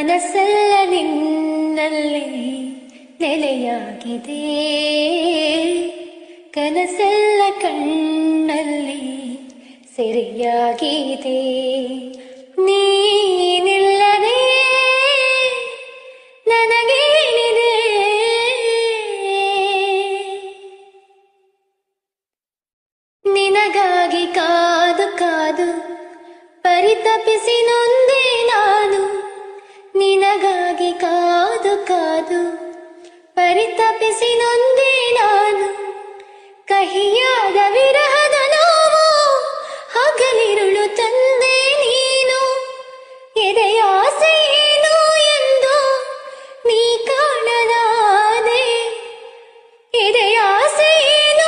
ಮನಸ್ಸೆಲ್ಲ ನಿನ್ನಲ್ಲಿ ನೆಲೆಯಾಗಿದೆ, ಕನಸೆಲ್ಲ ಕಣ್ಣಲ್ಲಿ ಸೆರೆಯಾಗಿದೆ. ನೀನಿಲ್ಲದೆ ನನಗೇನಿದೆ, ನಿನಗಾಗಿ ಕಾದು ಕಾದು ಪರಿತಪಿಸಿ ನೊಂದೆ ನಾನು, ನಿನಗಾಗಿ ಕಾದು ಕಾದು ಪರಿತಪಿಸಿ ನೊಂದೆ ನಾನು.